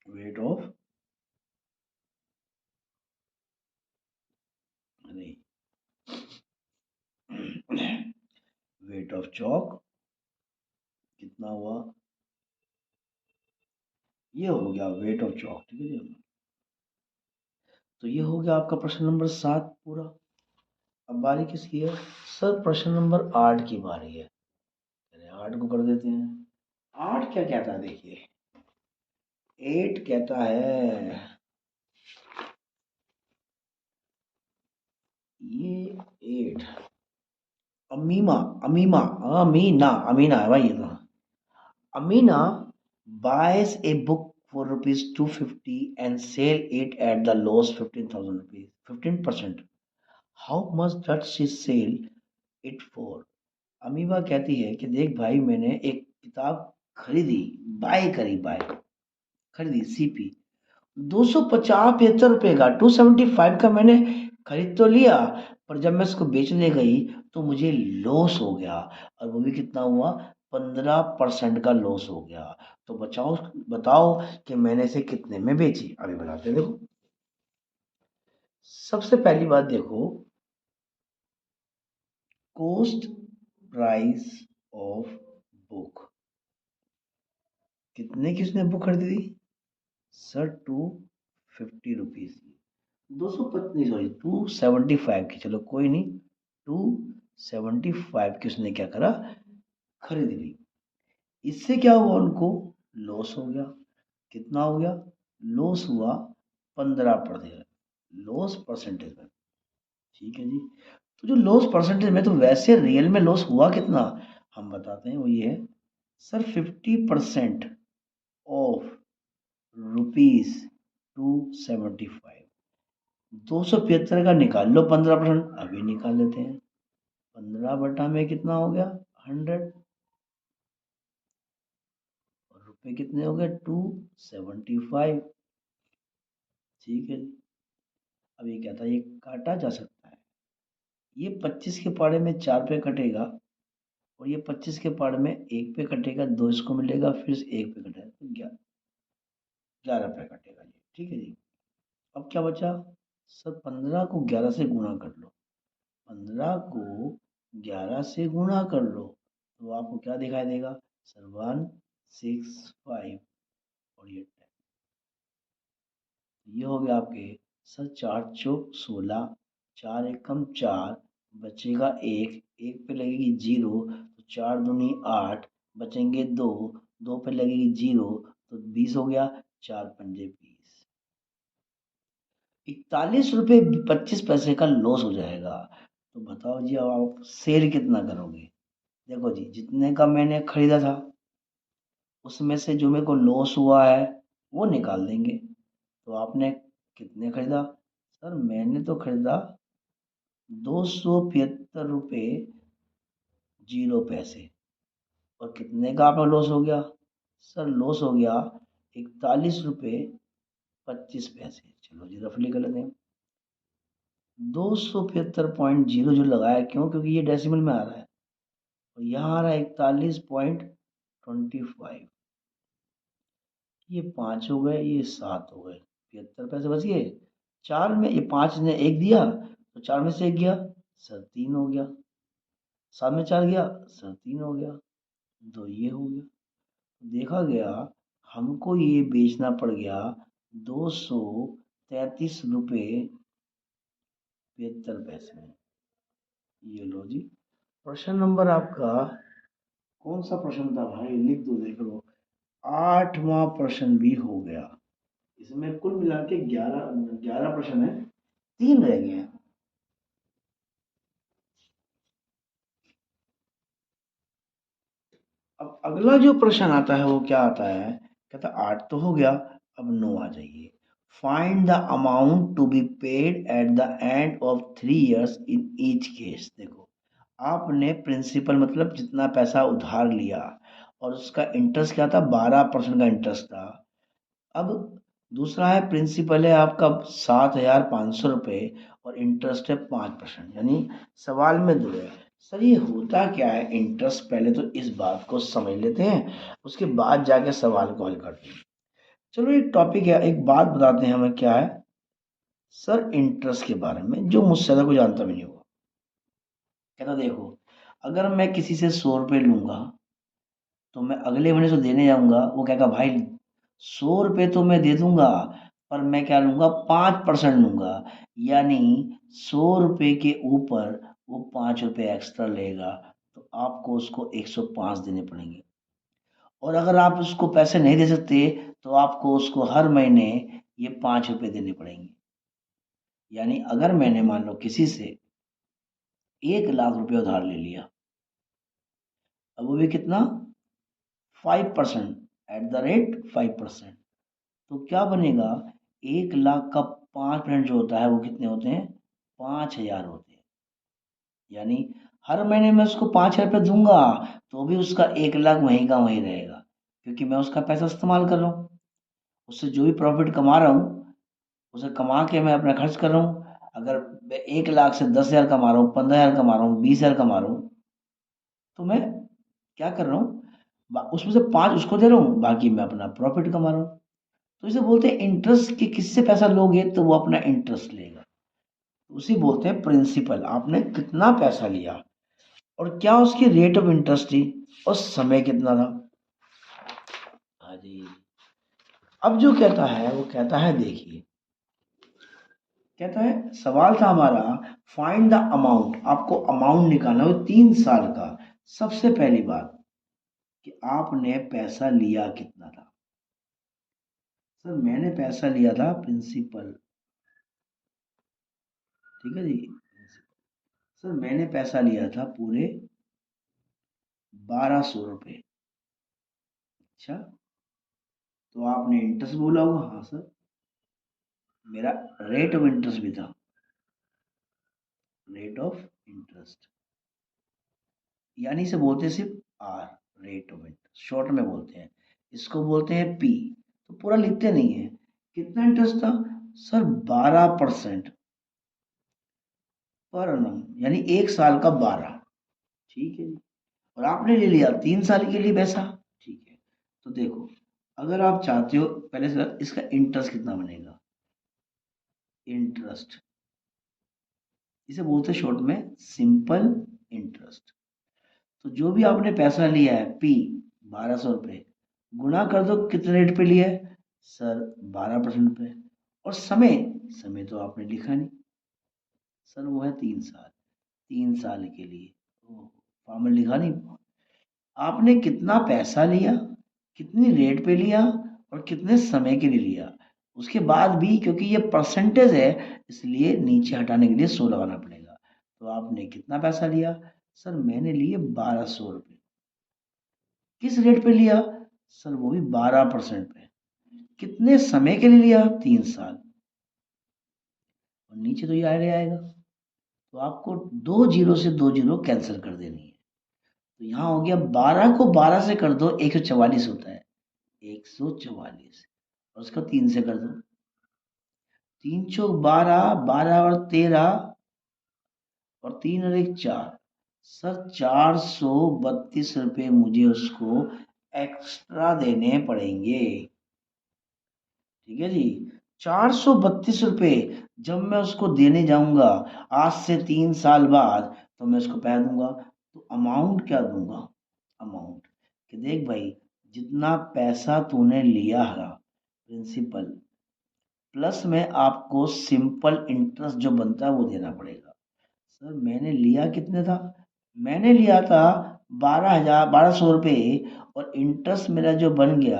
वेट ऑफ, नहीं, वेट ऑफ चौक कितना हुआ? ये हो गया वेट ऑफ चौक। ठीक है जी, तो ये हो गया आपका प्रश्न नंबर 7 पूरा। अब बारी किसकी है? सर प्रश्न नंबर 8 की बारी है। चलिए 8 को कर देते हैं। 8 क्या कहता है देखिए, 8 कहता है, ये 8, अमीमा, अमीमा, अमीना है भाई ये तो। Amina buys a book for rupees 250 and sell it at the loss 15,000 rupees, 15%. How much does she sell it for? Amoeba कहती है कि देख भाई, मैंने एक किताब खरीदी, बाय करी, बाय खरीदी, सीपी 250 75 रुपए का, 275 का मैंने खरीद तो लिया, पर जब मैं इसको बेचने गई तो मुझे लॉस हो गया। और वो भी कितना हुआ? 15% का लॉस हो गया। तो बचाओ, बताओ कि मैंने इसे कितने में बेची। अभी बताते हैं, देखो। सबसे पहली बात देखो, कॉस्ट प्राइस ऑफ बुक, कितने की उसने बुक खरीदी थी? सर 250 रुपीज की, 250, सॉरी 275 की, चलो कोई नहीं, 275 की उसने क्या करा? खरीद ली। इससे क्या हुआ? उनको लॉस हो गया। कितना हो गया? लॉस हुआ 15%, लॉस परसेंटेज में। ठीक है जी, तो जो लॉस परसेंटेज में, तो वैसे रियल में लॉस हुआ कितना, हम बताते हैं। वो ये है सर, 50% ऑफ ₹275। 275 का निकाल लो 15%, अभी निकाल लेते हैं। 15 बटा में कितना हो गया? 100, और रुपए कितने हो गए? 275। ठीक है जी, अब ये क्या था, ये काटा जा सकता है। ये 25 के पाड़े में 4 पे कटेगा, और ये 25 के पाड़े में 1 पे कटेगा, 2 इसको मिलेगा, फिर से 1 पे कटेगा, तो 11 पे कटेगा जी। ठीक है जी, अब क्या बचा? सर 15 को 11 से गुणा कर लो, 15 को 11 से गुणा कर लो, तो आपको क्या दिखाई देगा? सर 165, और ये हो गया आपके। सर 4 चौक 16, 4 एकम 4, बचेगा 1, 1 पे लगेगी 0, तो 4 दूनी 8, बचेंगे 2, 2 पे लगेगी 0, तो 20 हो गया, 4 पंजे 20, 41 रुपये 25 पैसे का लॉस हो जाएगा। तो बताओ जी, अब आप सेल कितना करोगे? देखो जी, जितने का मैंने खरीदा था, उसमें से जो मेरे को लॉस हुआ है वो निकाल देंगे। तो आपने कितने खरीदा? सर मैंने तो खरीदा 275 रुपये 0 पैसे, और कितने का आपका लॉस हो गया? सर लॉस हो गया 41 रुपये 25 पैसे। चलो जी रफली कर लेते हैं। 275.0 जो लगाया, क्यों? क्योंकि ये डेसिमल में आ रहा है, और यहाँ आ रहा है 41.25। ये 5 हो गए, ये 7 हो गए, 75 पैसे बच गए। 4 में ये 5 ने 1 दिया, तो 4 में से 1 गया, सर 3 हो गया। 7 में 4 गया, सर 3 हो गया, तो ये हो गया। देखा गया, हमको ये बेचना पड़ गया 233 रुपये 75 पैसे में। ये लो जी, प्रश्न नंबर आपका कौन सा प्रश्न था भाई, लिख दो, देख लो। 8वां प्रश्न भी हो गया। इसमें कुल मिला के 11 प्रश्न है, 3 रह गए हैं। अब अगला जो प्रश्न आता है वो क्या आता है? कहता 8 तो हो गया, अब 9 आ जाइए। Find the amount to be paid at the end of 3 years in each case. देखो, आपने प्रिंसिपल मतलब जितना पैसा उधार लिया, और उसका इंटरेस्ट क्या था, 12% का इंटरेस्ट था। अब दूसरा है प्रिंसिपल है आपका 7,500 रुपये और इंटरेस्ट है 5%, यानी सवाल में दो है। सर ये होता क्या है इंटरेस्ट, पहले तो इस बात को समझ लेते हैं, उसके बाद जाके सवाल को हल करते हैं। चलो एक टॉपिक है, एक बात बताते हैं हमें क्या है सर इंटरेस्ट के बारे में, जो मुझसे ज़्यादा कोई जानता भी नहीं होगा। कहता देखो, अगर मैं किसी से 100 रुपये लूंगा तो मैं अगले महीने से देने जाऊंगा, वो कहेगा भाई 100 रुपये तो मैं दे दूंगा, पर मैं क्या लूंगा, 5% लूंगा, यानी 100 रुपये के ऊपर वो 5 रुपये एक्स्ट्रा लेगा, तो आपको उसको 105 देने पड़ेंगे। और अगर आप उसको पैसे नहीं दे सकते तो आपको उसको हर महीने ये 5 रुपये देने पड़ेंगे। यानी अगर मैंने मान लो किसी से 1 लाख रुपये उधार ले लिया, अब वो भी कितना, 5%, @5%, तो क्या बनेगा, 1 लाख का 5% जो होता है वो कितने होते हैं, 5,000 होते हैं। यानी हर महीने मैं उसको 5,000 रुपये दूंगा तो भी उसका 1 लाख वहीं का वहीं रहेगा, क्योंकि मैं उसका पैसा इस्तेमाल कर रहा हूँ। उससे जो भी प्रॉफिट कमा रहा हूँ उसे कमा के मैं अपना खर्च कर रहा हूँ। अगर मैं 1 लाख से 10,000 कमा रहा हूँ, 15,000 कमा रहा हूँ, 20,000 कमा रहा हूँ, तो मैं क्या कर रहा हूँ, उसमें से 5 उसको दे रहा हूँ, बाकी मैं अपना प्रॉफिट कमा रहा हूँ। तो इसे बोलते हैं इंटरेस्ट, कि किससे पैसा लोगे तो वो अपना इंटरेस्ट लेगा, उसी बोलते हैं प्रिंसिपल। आपने कितना पैसा लिया और क्या उसकी रेट ऑफ इंटरेस्ट थी और समय कितना था। हाँ जी। अब जो कहता है वो कहता है, देखिए कहता है सवाल था हमारा, फाइंड द अमाउंट, आपको अमाउंट निकालना हो 3 साल का। सबसे पहली बात कि आपने पैसा लिया कितना था। सर मैंने पैसा लिया था प्रिंसिपल, ठीक है जी। सर मैंने पैसा लिया था पूरे 1,200 रुपये। अच्छा, तो आपने इंटरेस्ट बोला होगा, हाँ सर, मेरा रेट ऑफ इंटरेस्ट भी था, रेट ऑफ इंटरेस्ट, यानी इसे बोलते हैं सिर्फ R, rate of interest short में बोलते हैं, इसको बोलते हैं पी। तो पूरा लिखते नहीं है। कितना इंटरेस्ट था सर, 12% पर annum, यानी 1 साल का 12। ठीक है जी। और आपने ले लिया 3 साल के लिए पैसा, ठीक है। तो देखो, अगर आप चाहते हो पहले से इसका इंटरेस्ट कितना बनेगा, इंटरेस्ट इसे बोलते हैं शॉर्ट में सिंपल इंटरेस्ट। तो जो भी आपने पैसा लिया है पी, 1,200 रुपये, गुणा कर दो कितने रेट पे लिया है सर, 12% पे। और समय, समय तो आपने लिखा नहीं सर, वो है 3 साल, 3 साल के लिए, फॉर्मूला लिखा नहीं। आपने कितना पैसा लिया, कितनी रेट पे लिया और कितने समय के लिए लिया, उसके बाद भी क्योंकि ये परसेंटेज है इसलिए नीचे हटाने के लिए 100 लगाना पड़ेगा। तो आपने कितना पैसा लिया सर, मैंने लिए 1,200 रुपये। किस रेट पे लिया सर, वो भी 12% पे। कितने समय के लिए लिया, 3 साल। और नीचे तो ये आइडिया आएगा, तो आपको 2 जीरो से 2 जीरो कैंसिल कर देनी है। तो यहाँ हो गया, 12 को 12 से कर दो 144 होता है, 144, और उसको 3 से कर दो, 3 चौक 12, 12 और 13, और 3 और 1 4, सर 432 रुपये मुझे उसको एक्स्ट्रा देने पड़ेंगे। ठीक है जी, 432 रुपये जब मैं उसको देने जाऊंगा आज से 3 साल बाद, तो मैं उसको पैसा दूंगा, तो अमाउंट क्या दूंगा, अमाउंट कि देख भाई, जितना पैसा तूने लिया है प्रिंसिपल प्लस में आपको सिंपल इंटरेस्ट जो बनता है वो देना पड़ेगा। सर मैंने लिया कितने था, मैंने लिया था 1,200 रुपये, और इंटरेस्ट मेरा जो बन गया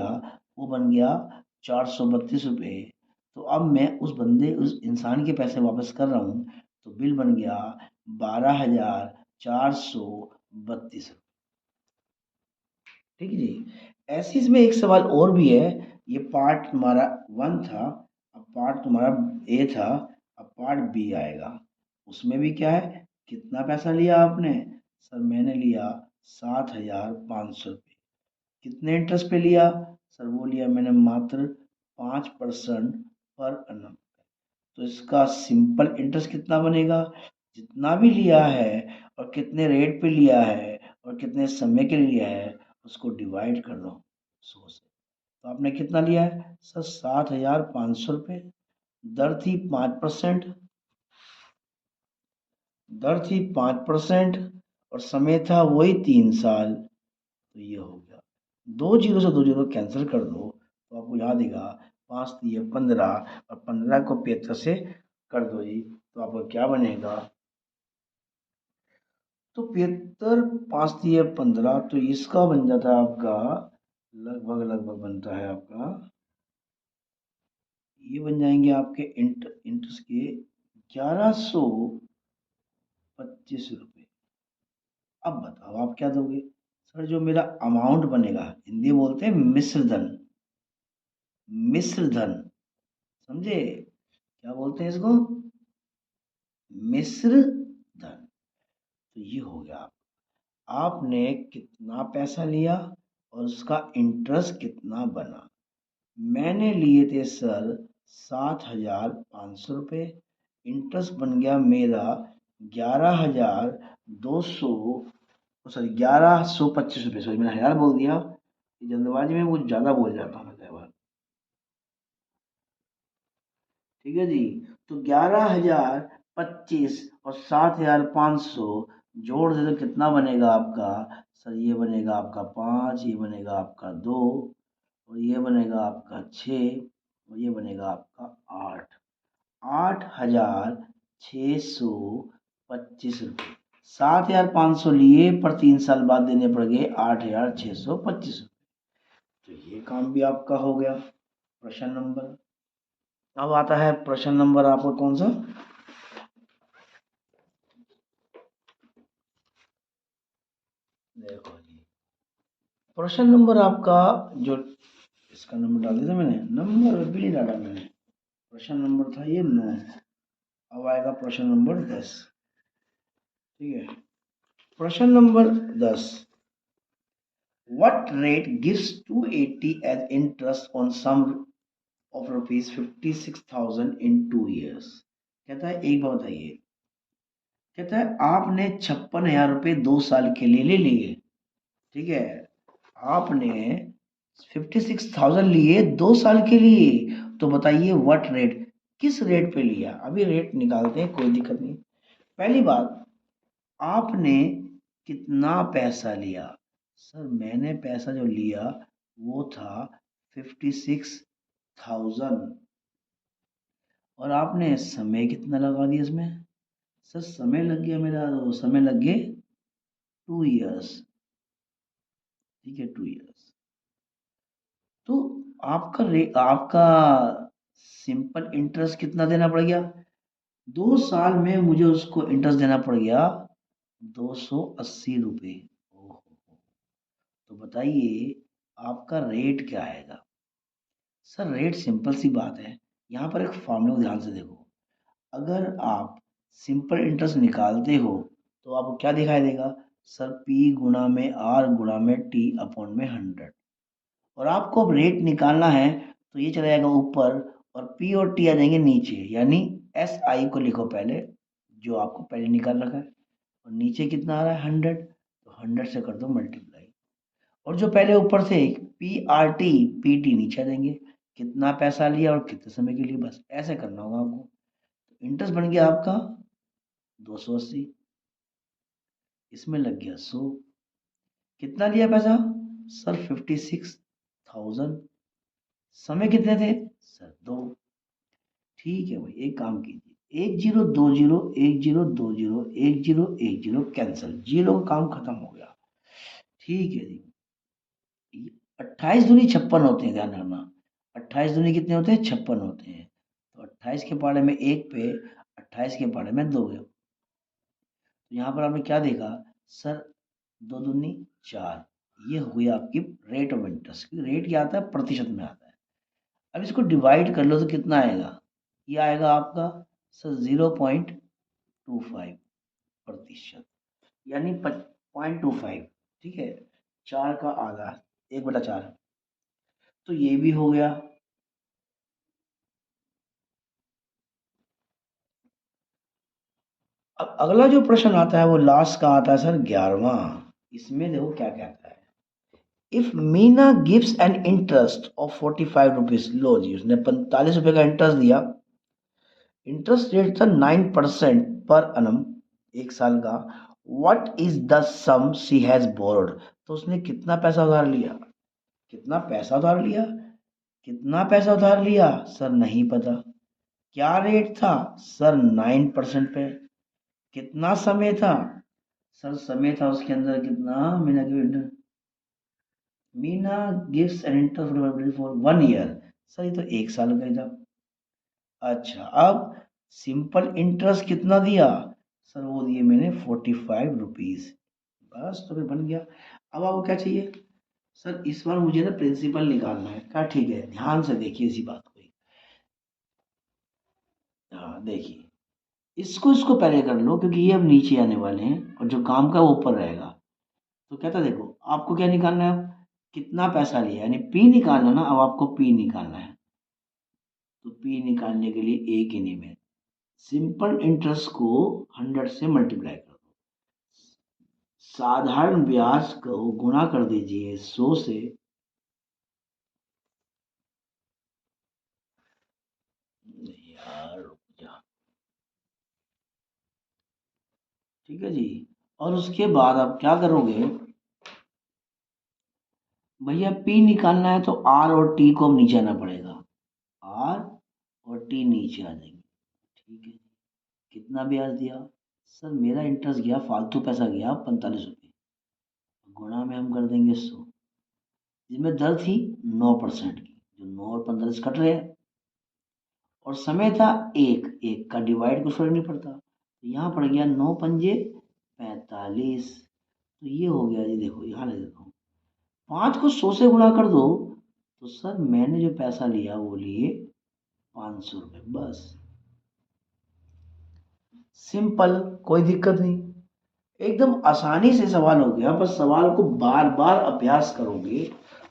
वो बन गया 432 रुपये। तो अब मैं उस बंदे, उस इंसान के पैसे वापस कर रहा हूँ, तो बिल बन गया 12,432। ठीक है जी। ऐसे इसमें एक सवाल और भी है, ये पार्ट तुम्हारा 1 था, अब पार्ट तुम्हारा ए था, अब पार्ट बी आएगा। उसमें भी क्या है, कितना पैसा लिया आपने, सर मैंने लिया 7,500 रुपये। कितने इंटरेस्ट पे लिया? सर वो लिया मैंने मात्र 5% पर annum। तो इसका सिंपल इंटरेस्ट कितना बनेगा? जितना भी लिया है और कितने रेट पे लिया है और कितने समय के लिए लिया है उसको डिवाइड कर दो 100 से। तो आपने कितना लिया है सर? 7,500 रुपये। दर थी 5%। दर थी 5% और समय था वही 3 साल। तो ये हो गया। 2 जीरो से 2 जीरो कैंसिल कर दो तो आपको याद देगा 5 × 3 = 15 और 15 को 75 से कर दो जी, तो आपको क्या बनेगा? तो 75 5 × 3 = 15, तो इसका बन जाता है आपका लगभग लगभग बनता है आपका, ये बन जाएंगे आपके इंटरेस्ट के 1125 रुपये। अब बताओ आप क्या दोगे? सर जो मेरा अमाउंट बनेगा, हिंदी बोलते हैं मिश्र धन। मिश्र धन, समझे? क्या बोलते हैं इसको? मिश्र धन। तो ये हो गया। आपने कितना पैसा लिया और उसका इंटरेस्ट कितना बना? मैंने लिए थे सर 7,500 रुपये। इंटरेस्ट बन गया मेरा 11,200, सॉरी 1,125 रुपये। सॉरी मैंने 1000 बोल दिया, जल्दबाजी में कुछ ज़्यादा बोल जाता हूँ मैं कई बार। ठीक है जी। तो 11,025 और 7,500 जोड़ दे तो कितना बनेगा आपका? सर ये बनेगा आपका 5, ये बनेगा आपका 2 और ये बनेगा आपका 6 और ये बनेगा आपका 8। 8,625 रुपये। 7,500 लिए पर 3 साल बाद देने पड़ गए 8,625 रुपये। तो ये काम भी आपका हो गया। प्रश्न नंबर, अब आता है प्रश्न नंबर आपका कौन सा? देखो जी, प्रश्न नंबर आपका जो इसका नंबर डाल दिया था मैंने, नंबर भी नहीं डाला मैंने। प्रश्न नंबर था ये 9। अब आएगा प्रश्न नंबर 10। ठीक है, प्रश्न number 10। What rate gives 280 as interest on sum of rupees 56,000 in 2 years? कहता है एक बात बताइए, कहता है आपने 56,000 रुपये 2 साल के लिए ले लिए। ठीक है, आपने 56,000 लिए 2 साल के लिए। तो बताइए व्हाट रेट, किस रेट पे लिया? अभी रेट निकालते हैं, कोई दिक्कत नहीं। पहली बात, आपने कितना पैसा लिया? सर मैंने पैसा जो लिया वो था 56,000 और आपने समय कितना लगा दिया इसमें? सर समय लग गया मेरा, समय लग गए 2 इयर्स। ठीक है, 2 इयर्स। तो आपका सिंपल इंटरेस्ट कितना देना पड़ गया? 2 साल में मुझे उसको इंटरेस्ट देना पड़ गया 280 रुपये। तो बताइए आपका रेट क्या आएगा? सर रेट सिंपल सी बात है, यहाँ पर एक फॉर्मूला ध्यान से देखो। अगर आप सिंपल इंटरेस्ट निकालते हो तो आपको क्या दिखाई देगा? सर पी गुणा में आर गुणा में टी अपॉन में 100। और आपको अब रेट निकालना है तो ये चला जाएगा ऊपर और पी और टी आ जाएंगे नीचे, यानी एस आई को लिखो पहले, जो आपको पहले निकाल रखा है, और नीचे कितना आ रहा है 100, तो 100 से कर दो मल्टीप्लाई। और जो पहले ऊपर थे P R T P T नीचे आ जाएंगे, कितना पैसा लिया और कितने समय के लिए, बस ऐसे करना होगा आपको। इंटरेस्ट बन गया आपका 280, इसमें लग गया 100। कितना लिया पैसा? सर 56,000। समय कितने थे? सर 2। ठीक है भाई, एक काम कीजिए, 1 0 2 0 1 0 2 0 1 0 1 0 कैंसिल, जीरो का काम खत्म हो गया। ठीक है जी। 28 दूनी 56 होते हैं, ध्यान रखना। 28 दूनी कितने होते हैं? 56 होते हैं। तो 28 के पहाड़े में 1 पे, 28 के पहाड़े में 2 है। तो यहाँ पर आपने क्या देखा? सर 2 दूनी 4। ये हुई आपकी रेट ऑफ इंटरेस्ट। रेट क्या आता है? प्रतिशत में आता है। अब इसको डिवाइड कर लो तो कितना आएगा? ये आएगा आपका सर 0.25%, यानी 0.25। ठीक है, 4 का आधा, 1/4। तो ये भी हो गया। अब अगला जो प्रश्न आता है वो लास्ट का आता है सर 11वां। इसमें देखो क्या कहता है। If Meena gives an interest of 45 rupees, लो जी उसने 45 रुपए का इंटरेस्ट दिया। इंटरेस्ट रेट था 9% पर annum, 1 साल का। What is the sum she has borrowed, तो उसने कितना पैसा उधार लिया, कितना पैसा उधार लिया, कितना पैसा उधार लिया सर नहीं पता। क्या रेट था सर 9% पे। कितना समय था सर, समय था उसके अंदर कितना, Meena gives an interest for 1 year, sir ये तो 1 साल का ही था। अच्छा अब सिंपल इंटरेस्ट कितना दिया सर, वो दिए मैंने 45 रुपीज, बस तो फिर बन गया। अब आपको क्या चाहिए सर, इस बार मुझे ना प्रिंसिपल निकालना है। क्या ठीक है, ध्यान से देखिए इसी बात को। हाँ देखिए, इसको इसको पहले कर लो क्योंकि ये अब नीचे आने वाले हैं और जो काम का वो ऊपर रहेगा। तो कहता देखो आपको क्या निकालना है, अब कितना पैसा लिया यानी पी निकालना ना, अब आपको पी निकालना है। तो पी निकालने के लिए एक ही नियम है, सिंपल इंटरेस्ट को 100 से मल्टीप्लाई कर दो, साधारण ब्याज को गुणा कर दीजिए 100 से। यार रुक जा। ठीक है जी, और उसके बाद आप क्या करोगे भैया, पी निकालना है तो आर और टी को अब नीचे आना पड़ेगा, आर और टी नीचे आ जाएंगे। ठीक है, कितना ब्याज दिया सर, मेरा इंटरेस्ट गया फालतू पैसा गया 45 रुपये, गुणा में हम कर देंगे 100, जिसमें दर थी 9% की, जो 9 और 15 से कट रहे हैं, और समय था एक, एक का डिवाइड कुछ फर्क नहीं पड़ता, तो यहाँ पड़ गया 9 पंजे 45। तो ये हो गया जी, देखो यहाँ ले देता हूँ, 5 को 100 से गुणा कर दो, तो सर मैंने जो पैसा लिया वो लिए 500 रुपये, बस सिंपल, कोई दिक्कत नहीं, एकदम आसानी से सवाल हो गया। बस सवाल को बार बार अभ्यास करोगे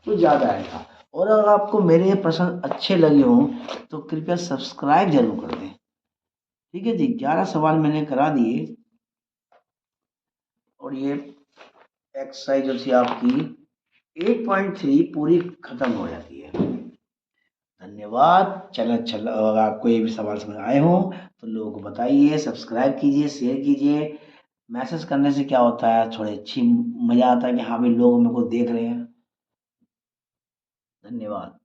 तो ज़्यादा आएगा। और अगर आपको मेरे ये प्रश्न अच्छे लगे हों तो कृपया सब्सक्राइब जरूर कर दें। ठीक है जी, 11 सवाल मैंने करा दिए और ये एक्सरसाइज जो थी आपकी 8.3 पूरी खत्म हो जाती है। धन्यवाद। चैनल अच्छा, अगर आपको ये भी सवाल समझ आए हों तो लोगों को बताइए, सब्सक्राइब कीजिए, शेयर कीजिए। मैसेज करने से क्या होता है, थोड़ी अच्छी मज़ा आता है कि हाँ भाई लोग मेरे को देख रहे हैं। धन्यवाद।